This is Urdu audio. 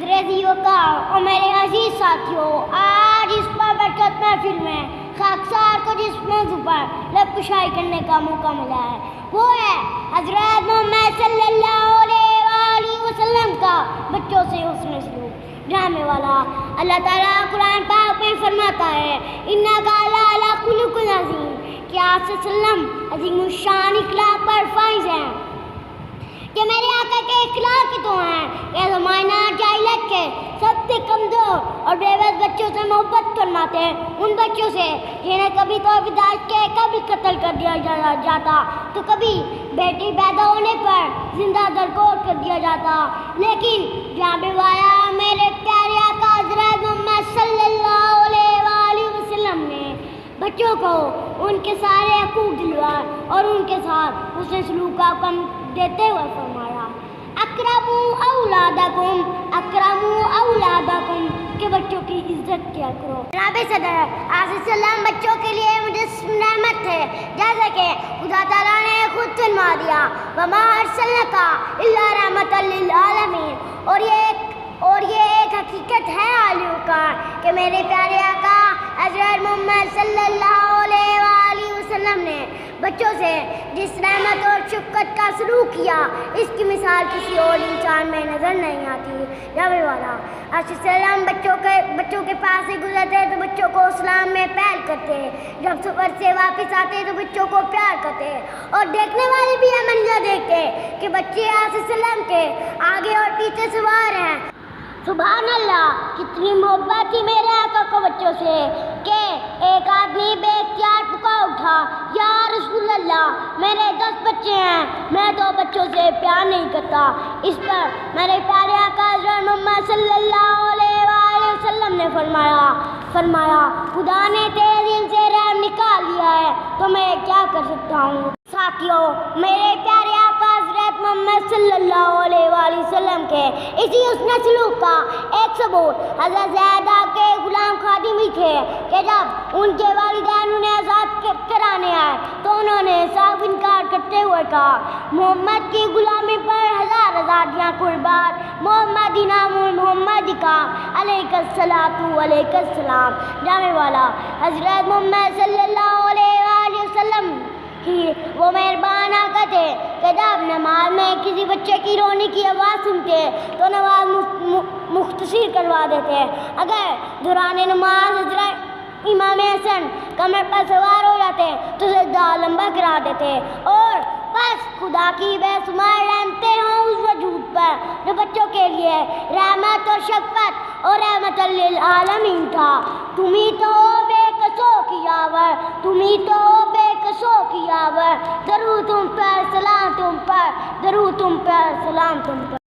رضیوں کا اور میرے عزیز ساتھیوں، آج اس بابرکت محفل میں خاکسار کو جس موضوع پر لب کشائی کرنے کا موقع ملا ہے وہ ہے حضرت محمد صلی اللہ علیہ وآلہ وسلم کا بچوں سے حسن سلوک ڈرامے والا۔ اللہ تعالیٰ قرآن پاک میں فرماتا ہے اِنَّکَ لَعَلَىٰ خُلُقٍ عَظِیمٍ کہ آپ صلی اللہ علیہ وسلم عظیم الشان اخلاق پر فائز ہیں، کہ میرے آقا کے اخلاق تو ہیں کہ زمانہ جاہلیت کے سب سے کمزور اور بے بس بچوں سے محبت فرماتے ہیں، ان بچوں سے جنہیں کبھی تو بدعت کے کبھی قتل کر دیا جاتا تو کبھی بیٹی پیدا ہونے پر زندہ درگور کر دیا جاتا، لیکن جہاں بھی وایا میرے پیارے آقا حضرت محمد صلی اللہ علیہ وآلہ وسلم نے بچوں کو ان کے سارے حقوق دلوائے اور ان کے ساتھ حسن سلوک کا حکم دیتے ہوئے فرمایا اکرموا اولادکم کہ بچوں کی عزت کیا کرو۔ جناب صدر آپ صلی اللہ علیہ وسلم بچوں کے لیے مجسم نعمت ہے، جیسے کہ خدا تعالیٰ نے خود فرما دیا وما ارسلناک الا رحمۃ للعالمین، اور یہ ایک حقیقت ہے عالیوں کا کہ میرے پیارے آقا حضرت محمد صلی اللہ علیہ وآلہ وسلم نے بچوں سے جس رحمت اور شفقت کا سلوک کیا اس کی مثال کسی اور انسان میں نظر نہیں آتی۔ جاوے والا السلام بچوں کے پاس سے گزرتے تو بچوں کو اسلام میں پہل کرتے، جب سفر سے واپس آتے تو بچوں کو پیار کرتے، اور دیکھنے والے بھی یہ منظر دیکھتے کہ بچے وسلم کے آگے اور پیچھے سوار ہیں۔ سبحان اللہ، کتنی محبت تھی میرے آقا کو بچوں سے کہ ایک آدمی بے اختیار پکار اٹھا یا رسول اللہ میرے 10 بچے ہیں، میں 2 بچوں سے پیار نہیں کرتا۔ اس پر میرے پیارے آقا حضرت محمد صلی اللہ علیہ وآلہ وسلم نے فرمایا خدا نے تیرے دل سے رحم نکال لیا ہے تو میں کیا کر سکتا ہوں۔ ساتھیوں، میرے پیارے آقا حضرت محمد صلی اللہ علیہ وآلہ وسلم کے اسی حسن سلوک کا ایک ثبوت حضرت زیدہ کے غلام خادم ہی تھے کہ جب ان کے والدین انہیں آزاد کرانے آئے تو انہوں نے صاف انکار کرتے ہوئے کہا محمد کی غلامی پر 1000 آزادیاں قربان، محمد نام محمد کا علیہ السلام۔ جامع والا حضرت محمد صلی اللہ علیہ وآلہ وسلم ہی وہ مہربان آقا تھے کہ جب نماز میں کسی بچے کی رونے کی آواز سنتے تو نماز مختصر کروا دیتے، اگر دوران نماز حضرت امام حسن کمر پر سوار ہو جاتے تو سجدہ لمبا کرا دیتے، اور بس خدا کی بے شمار رحمتیں ہوں اس وجود پر جو بچوں کے لیے رحمت اور شفقت اور رحمت للعالمین تھا۔ تمہیں تو بے کسوں کی یاور، تمہیں تو بے کسوں کی یاور، درود تم پر سلام تم پر، درود تم پر سلام تم پر۔